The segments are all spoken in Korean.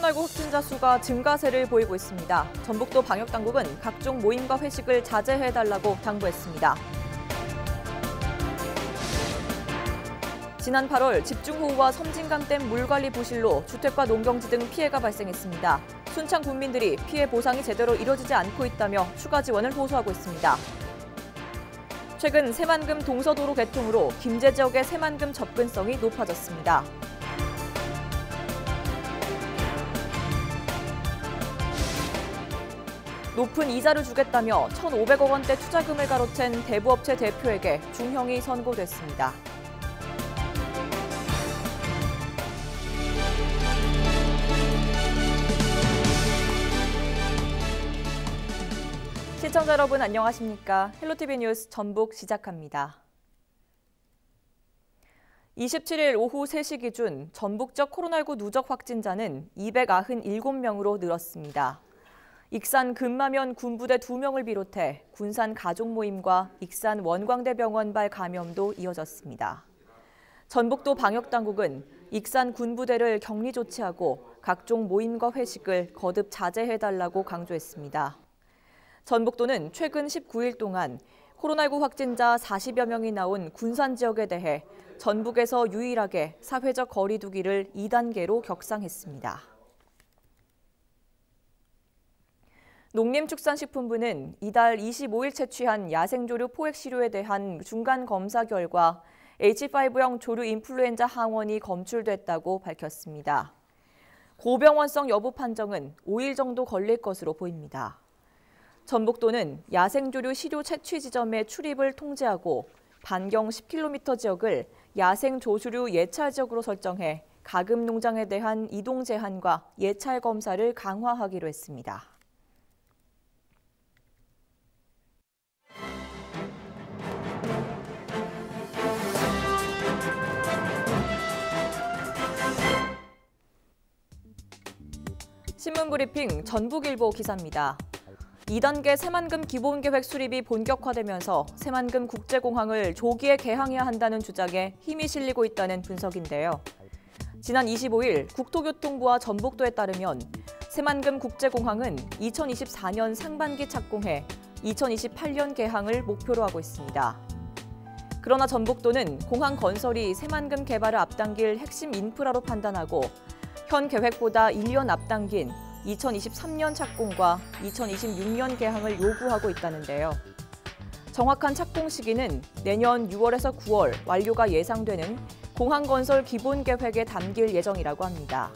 코로나19 확진자 수가 증가세를 보이고 있습니다. 전북도 방역당국은 각종 모임과 회식을 자제해달라고 당부했습니다. 지난 8월 집중호우와 섬진강댐 물관리 부실로 주택과 농경지 등 피해가 발생했습니다. 순창 군민들이 피해 보상이 제대로 이뤄지지 않고 있다며 추가 지원을 호소하고 있습니다. 최근 새만금 동서도로 개통으로 김제 지역의 새만금 접근성이 높아졌습니다. 높은 이자를 주겠다며 1,500억 원대 투자금을 가로챈 대부업체 대표에게 중형이 선고됐습니다. 시청자 여러분 안녕하십니까? 헬로티비 뉴스 전북 시작합니다. 27일 오후 3시 기준 전북적 코로나19 누적 확진자는 297명으로 늘었습니다. 익산 금마면 군부대 2명을 비롯해 군산 가족 모임과 익산 원광대병원발 감염도 이어졌습니다. 전북도 방역당국은 익산 군부대를 격리 조치하고 각종 모임과 회식을 거듭 자제해달라고 강조했습니다. 전북도는 최근 19일 동안 코로나19 확진자 40여 명이 나온 군산 지역에 대해 전북에서 유일하게 사회적 거리 두기를 2단계로 격상했습니다. 농림축산식품부는 이달 25일 채취한 야생조류 포획시료에 대한 중간검사 결과 H5형 조류 인플루엔자 항원이 검출됐다고 밝혔습니다. 고병원성 여부 판정은 5일 정도 걸릴 것으로 보입니다. 전북도는 야생조류 시료 채취 지점의 출입을 통제하고 반경 10km 지역을 야생조류류 예찰 지역으로 설정해 가금 농장에 대한 이동 제한과 예찰 검사를 강화하기로 했습니다. 신문브리핑 전북일보 기사입니다. 2단계 새만금 기본계획 수립이 본격화되면서 새만금 국제공항을 조기에 개항해야 한다는 주장에 힘이 실리고 있다는 분석인데요. 지난 25일 국토교통부와 전북도에 따르면 새만금 국제공항은 2024년 상반기 착공해 2028년 개항을 목표로 하고 있습니다. 그러나 전북도는 공항 건설이 새만금 개발을 앞당길 핵심 인프라로 판단하고 현 계획보다 1년 앞당긴 2023년 착공과 2026년 개항을 요구하고 있다는데요. 정확한 착공 시기는 내년 6월에서 9월 완료가 예상되는 공항 건설 기본계획에 담길 예정이라고 합니다.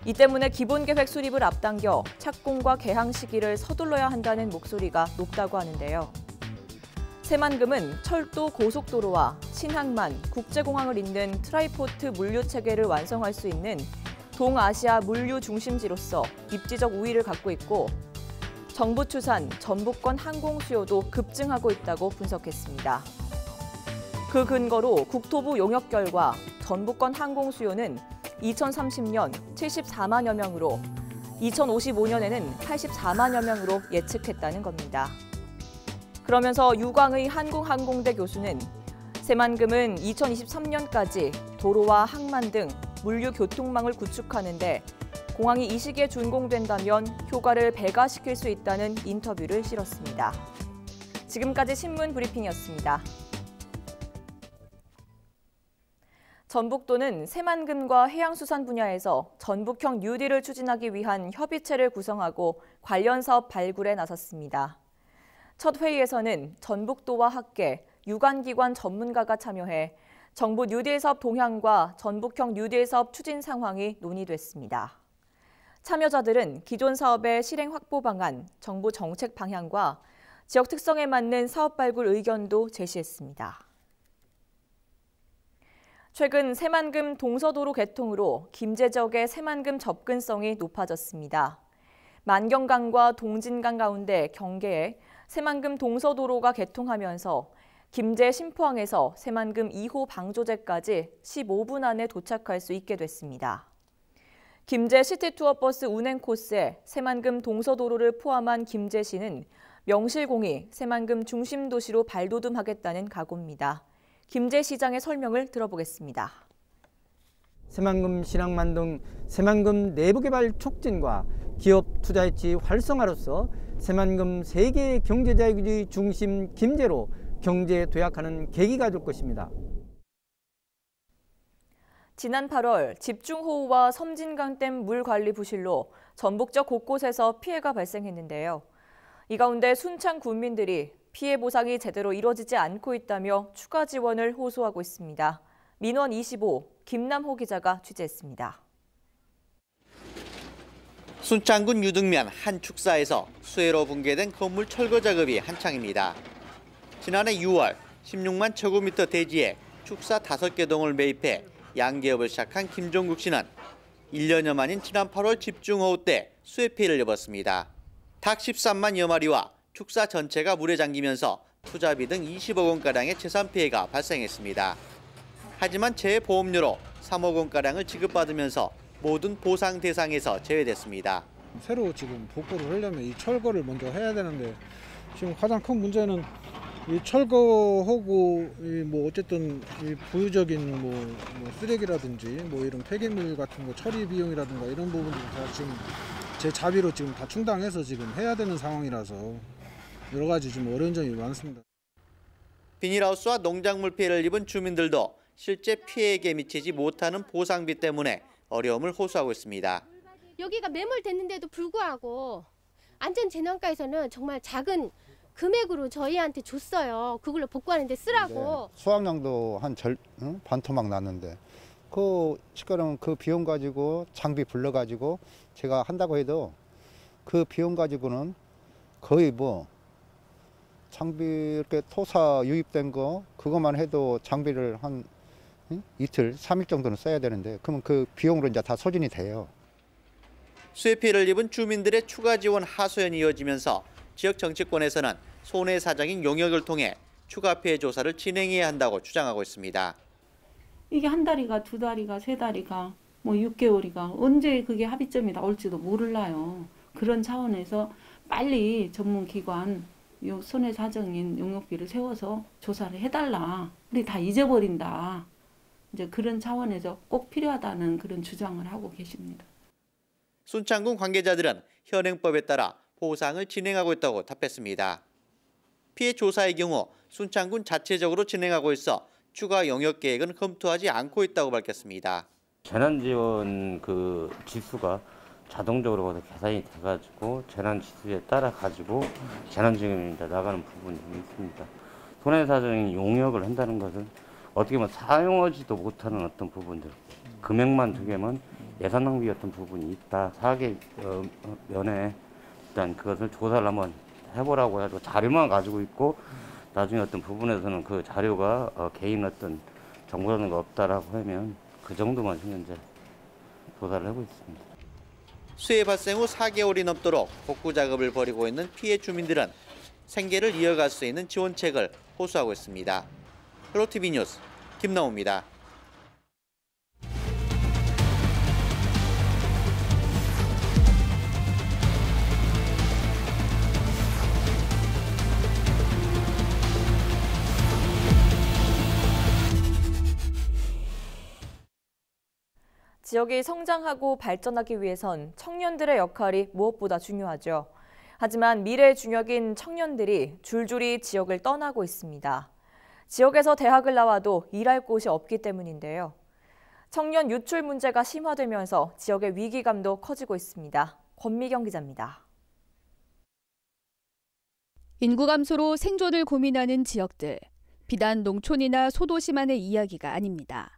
이 때문에 기본계획 수립을 앞당겨 착공과 개항 시기를 서둘러야 한다는 목소리가 높다고 하는데요. 새만금은 철도 고속도로와 신항만, 국제공항을 잇는 트라이포트 물류체계를 완성할 수 있는 동아시아 물류 중심지로서 입지적 우위를 갖고 있고 정부 추산, 전북권 항공 수요도 급증하고 있다고 분석했습니다. 그 근거로 국토부 용역 결과 전북권 항공 수요는 2030년 74만여 명으로 2055년에는 84만여 명으로 예측했다는 겁니다. 그러면서 유광의 한국항공대 교수는 새만금은 2023년까지 도로와 항만 등 물류 교통망을 구축하는 데 공항이 이 시기에 준공된다면 효과를 배가시킬 수 있다는 인터뷰를 실었습니다. 지금까지 신문 브리핑이었습니다. 전북도는 새만금과 해양수산 분야에서 전북형 뉴딜을 추진하기 위한 협의체를 구성하고 관련 사업 발굴에 나섰습니다. 첫 회의에서는 전북도와 학계, 유관기관 전문가가 참여해 정부 뉴딜 사업 동향과 전북형 뉴딜 사업 추진 상황이 논의됐습니다. 참여자들은 기존 사업의 실행 확보 방안, 정부 정책 방향과 지역 특성에 맞는 사업 발굴 의견도 제시했습니다. 최근 새만금 동서도로 개통으로 김제 지역의 새만금 접근성이 높아졌습니다. 만경강과 동진강 가운데 경계에 새만금 동서도로가 개통하면서 김제 신포항에서 새만금 2호 방조제까지 15분 안에 도착할 수 있게 됐습니다. 김제 시티투어버스 운행 코스에 새만금 동서도로를 포함한 김제시는 명실공히 새만금 중심 도시로 발돋움하겠다는 각오입니다. 김제시장의 설명을 들어보겠습니다. 새만금 신앙만 등 새만금 내부개발 촉진과 기업 투자유치 활성화로서 새만금 세계 경제자유주의 중심 김제로 경제 도약하는 계기가 될 것입니다. 지난 8월 집중호우와 섬진강댐 물관리 부실로 전북적 곳곳에서 피해가 발생했는데요. 이 가운데 순창 군민들이 피해 보상이 제대로 이뤄지지 않고 있다며 추가 지원을 호소하고 있습니다. 민원 25, 김남호 기자가 취재했습니다. 순창군 유등면 한 축사에서 수해로 붕괴된 건물 철거 작업이 한창입니다. 지난해 6월 16만 제곱미터 대지에 축사 5개 동을 매입해 양개업을 시작한 김종국 씨는 1년여 만인 지난 8월 집중호우 때 수해 피해를 입었습니다. 닭 13만여 마리와 축사 전체가 물에 잠기면서 투자비 등 20억 원가량의 재산 피해가 발생했습니다. 하지만 재보험료로 3억 원가량을 지급받으면서 모든 보상 대상에서 제외됐습니다. 새로 지금 복구를 하려면 이 철거를 먼저 해야 되는데 지금 가장 큰 문제는 이 철거하고 뭐 어쨌든 이 부유적인 뭐 쓰레기라든지 뭐 이런 폐기물 같은 거 처리 비용이라든가 이런 부분들이 다 지금 제 자비로 지금 다 충당해서 지금 해야 되는 상황이라서 여러 가지 좀 어려운 점이 많습니다. 비닐하우스와 농작물 피해를 입은 주민들도 실제 피해에게 미치지 못하는 보상비 때문에 어려움을 호소하고 있습니다. 여기가 매몰됐는데도 불구하고 안전재난과에서는 정말 작은 금액으로 저희한테 줬어요. 그걸로 복구하는 데 쓰라고. 네, 수확량도 한 반토막 났는데 그 시끄러운 그 비용 가지고 장비 불러가지고 제가 한다고 해도 그 비용 가지고는 거의 뭐 장비 이렇게 토사 유입된 거 그것만 해도 장비를 한 이틀, 3일 정도는 써야 되는데 그러면 그 비용으로 이제 다 소진이 돼요. 수해 피해를 입은 주민들의 추가 지원 하소연이 이어지면서 지역 정치권에서는 손해사장인 용역을 통해 추가 피해 조사를 진행해야 한다고 주장하고 있습니다. 이게 한 달이가 두 달이가 세 달이가 뭐 6개월이가 언제 그게 합의점이 나올지도 몰라요. 그런 차원에서 빨리 전문기관 손해사정인 용역비를 세워서 조사를 해달라. 우리 다 잊어버린다. 이제 그런 차원에서 꼭 필요하다는 그런 주장을 하고 계십니다. 순창군 관계자들은 현행법에 따라 보상을 진행하고 있다고 답했습니다. 피해 조사의 경우 순창군 자체적으로 진행하고 있어 추가 영역 계획은 검토하지 않고 있다고 밝혔습니다. 재난지원 그 지수가 자동적으로 계산이 돼가지고 재난 지수에 따라 가지고 재난지원이 나가는 부분이 있습니다. 손해사정인 용역을 한다는 것은 어떻게 보면 사용하지도 못하는 어떤 부분들, 금액만 두개면 예산 낭비였던 부분이 있다. 사계 면에 일단 그것을 조사를 한번 해보라고 해도 자료만 가지고 있고 나중에 어떤 부분에서는 그 자료가 개인 어떤 정보라는 거 없다라고 하면 그 정도만 현재 조사를 하고 있습니다. 수해 발생 후 4개월이 넘도록 복구 작업을 벌이고 있는 피해 주민들은 생계를 이어갈 수 있는 지원책을 호소하고 있습니다. 플로티비 뉴스 김나호입니다. 지역이 성장하고 발전하기 위해선 청년들의 역할이 무엇보다 중요하죠. 하지만 미래 중역인 청년들이 줄줄이 지역을 떠나고 있습니다. 지역에서 대학을 나와도 일할 곳이 없기 때문인데요. 청년 유출 문제가 심화되면서 지역의 위기감도 커지고 있습니다. 권미경 기자입니다. 인구 감소로 생존을 고민하는 지역들. 비단 농촌이나 소도시만의 이야기가 아닙니다.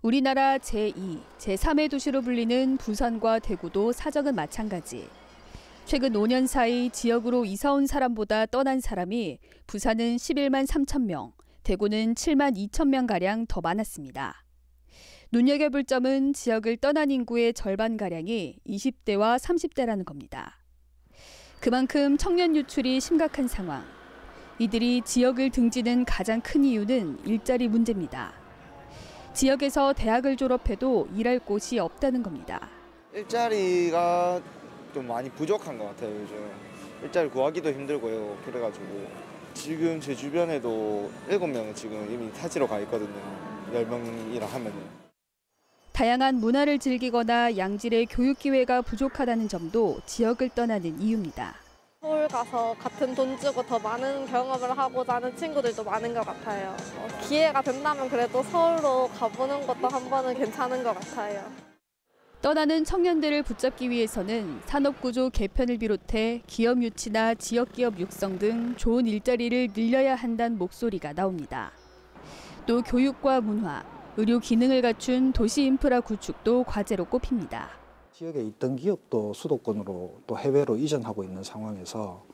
우리나라 제2, 제3의 도시로 불리는 부산과 대구도 사정은 마찬가지. 최근 5년 사이 지역으로 이사온 사람보다 떠난 사람이 부산은 11만 3천 명, 대구는 7만 2천 명가량 더 많았습니다. 눈여겨볼 점은 지역을 떠난 인구의 절반가량이 20대와 30대라는 겁니다. 그만큼 청년 유출이 심각한 상황. 이들이 지역을 등지는 가장 큰 이유는 일자리 문제입니다. 지역에서 대학을 졸업해도 일할 곳이 없다는 겁니다. 일자리가 좀 많이 부족한 것 같아요, 요즘. 일자리 구하기도 힘들고요, 그래가지고. 지금 제 주변에도 7명은 지금 이미 타지로 가 있거든요, 10명이라 하면은. 다양한 문화를 즐기거나 양질의 교육 기회가 부족하다는 점도 지역을 떠나는 이유입니다. 서울 가서 같은 돈 주고 더 많은 경험을 하고자 하는 친구들도 많은 것 같아요. 기회가 된다면 그래도 서울로 가보는 것도 한 번은 괜찮은 것 같아요. 떠나는 청년들을 붙잡기 위해서는 산업구조 개편을 비롯해 기업 유치나 지역기업 육성 등 좋은 일자리를 늘려야 한다는 목소리가 나옵니다. 또 교육과 문화, 의료 기능을 갖춘 도시 인프라 구축도 과제로 꼽힙니다. 지역에 있던 기업도 수도권으로 또 해외로 이전하고 있는 상황에서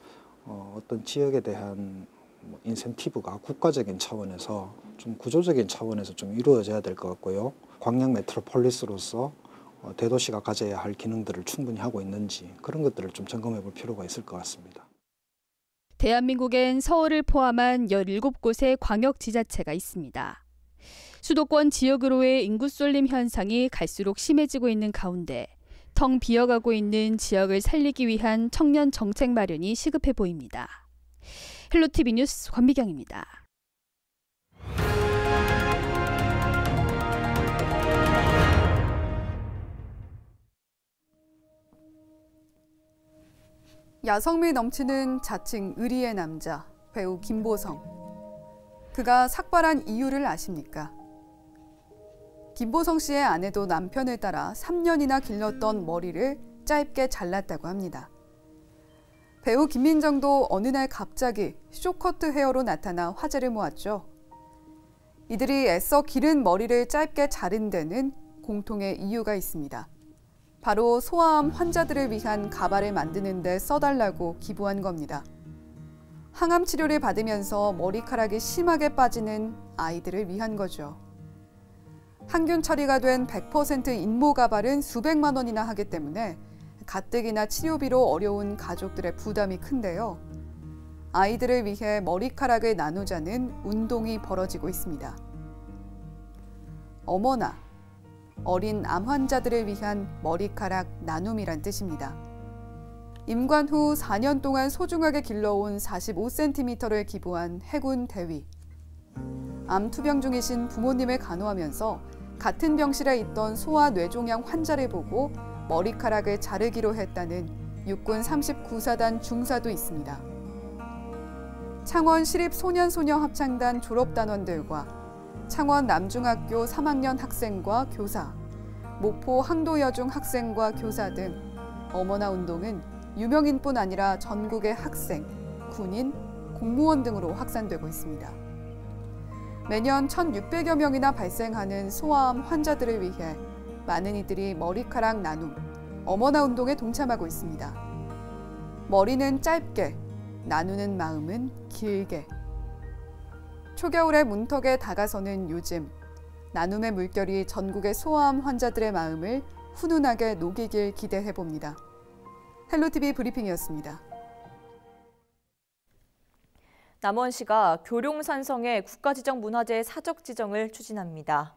어떤 지역에 대한 인센티브가 국가적인 차원에서 좀 구조적인 차원에서 좀 이루어져야 될 것 같고요. 광양 메트로폴리스로서 대도시가 가져야 할 기능들을 충분히 하고 있는지 그런 것들을 좀 점검해 볼 필요가 있을 것 같습니다. 대한민국엔 서울을 포함한 17곳의 광역지자체가 있습니다. 수도권 지역으로의 인구 쏠림 현상이 갈수록 심해지고 있는 가운데 텅 비어가고 있는 지역을 살리기 위한 청년 정책 마련이 시급해 보입니다. 헬로티비 뉴스 권미경입니다. 야성미 넘치는 자칭 의리의 남자, 배우 김보성. 그가 삭발한 이유를 아십니까? 김보성 씨의 아내도 남편을 따라 3년이나 길렀던 머리를 짧게 잘랐다고 합니다. 배우 김민정도 어느 날 갑자기 쇼커트 헤어로 나타나 화제를 모았죠. 이들이 애써 기른 머리를 짧게 자른 데는 공통의 이유가 있습니다. 바로 소아암 환자들을 위한 가발을 만드는 데 써달라고 기부한 겁니다. 항암 치료를 받으면서 머리카락이 심하게 빠지는 아이들을 위한 거죠. 항균 처리가 된 100% 인모 가발은 수백만 원이나 하기 때문에 가뜩이나 치료비로 어려운 가족들의 부담이 큰데요. 아이들을 위해 머리카락을 나누자는 운동이 벌어지고 있습니다. 어머나, 어린 암 환자들을 위한 머리카락 나눔이란 뜻입니다. 임관 후 4년 동안 소중하게 길러온 45cm를 기부한 해군 대위. 암 투병 중이신 부모님을 간호하면서 같은 병실에 있던 소아 뇌종양 환자를 보고 머리카락을 자르기로 했다는 육군 39사단 중사도 있습니다. 창원 시립소년소녀합창단 졸업단원들과 창원 남중학교 3학년 학생과 교사, 목포 항도여중 학생과 교사 등 어머나 운동은 유명인뿐 아니라 전국의 학생, 군인, 공무원 등으로 확산되고 있습니다. 매년 1,600여 명이나 발생하는 소아암 환자들을 위해 많은 이들이 머리카락 나눔, 어머나 운동에 동참하고 있습니다. 머리는 짧게, 나누는 마음은 길게. 초겨울의 문턱에 다가서는 요즘, 나눔의 물결이 전국의 소아암 환자들의 마음을 훈훈하게 녹이길 기대해봅니다. 헬로티비 브리핑이었습니다. 남원시가 교룡산성의 국가지정문화재 사적 지정을 추진합니다.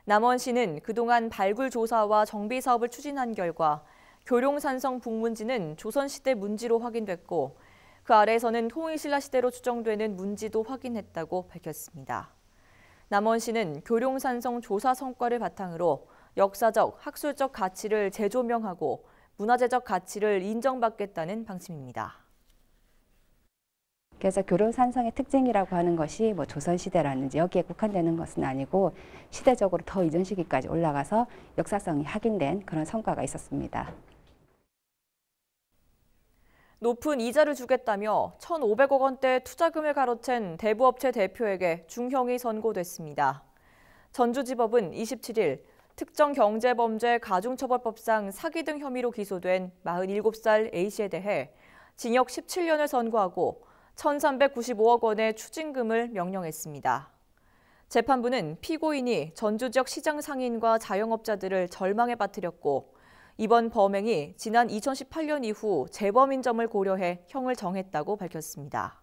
남원시는 그동안 발굴 조사와 정비 사업을 추진한 결과 교룡산성 북문지는 조선시대 문지로 확인됐고 그 아래에서는 통일신라 시대로 추정되는 문지도 확인했다고 밝혔습니다. 남원시는 교룡산성 조사 성과를 바탕으로 역사적, 학술적 가치를 재조명하고 문화재적 가치를 인정받겠다는 방침입니다. 그래서 교룡산성의 특징이라고 하는 것이 조선시대라든지 여기에 국한되는 것은 아니고 시대적으로 더 이전 시기까지 올라가서 역사성이 확인된 그런 성과가 있었습니다. 높은 이자를 주겠다며 1,500억 원대 투자금을 가로챈 대부업체 대표에게 중형이 선고됐습니다. 전주지법은 27일 특정경제범죄 가중처벌법상 사기 등 혐의로 기소된 47살 A씨에 대해 징역 17년을 선고하고 1,395억 원의 추징금을 명령했습니다. 재판부는 피고인이 전주 지역 시장 상인과 자영업자들을 절망에 빠뜨렸고 이번 범행이 지난 2018년 이후 재범인 점을 고려해 형을 정했다고 밝혔습니다.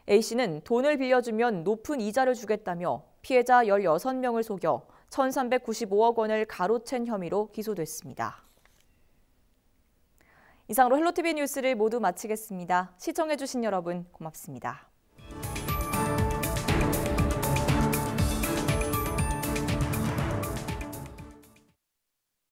A씨는 돈을 빌려주면 높은 이자를 주겠다며 피해자 16명을 속여 1,395억 원을 가로챈 혐의로 기소됐습니다. 이상으로 헬로티비 뉴스를 모두 마치겠습니다. 시청해주신 여러분 고맙습니다.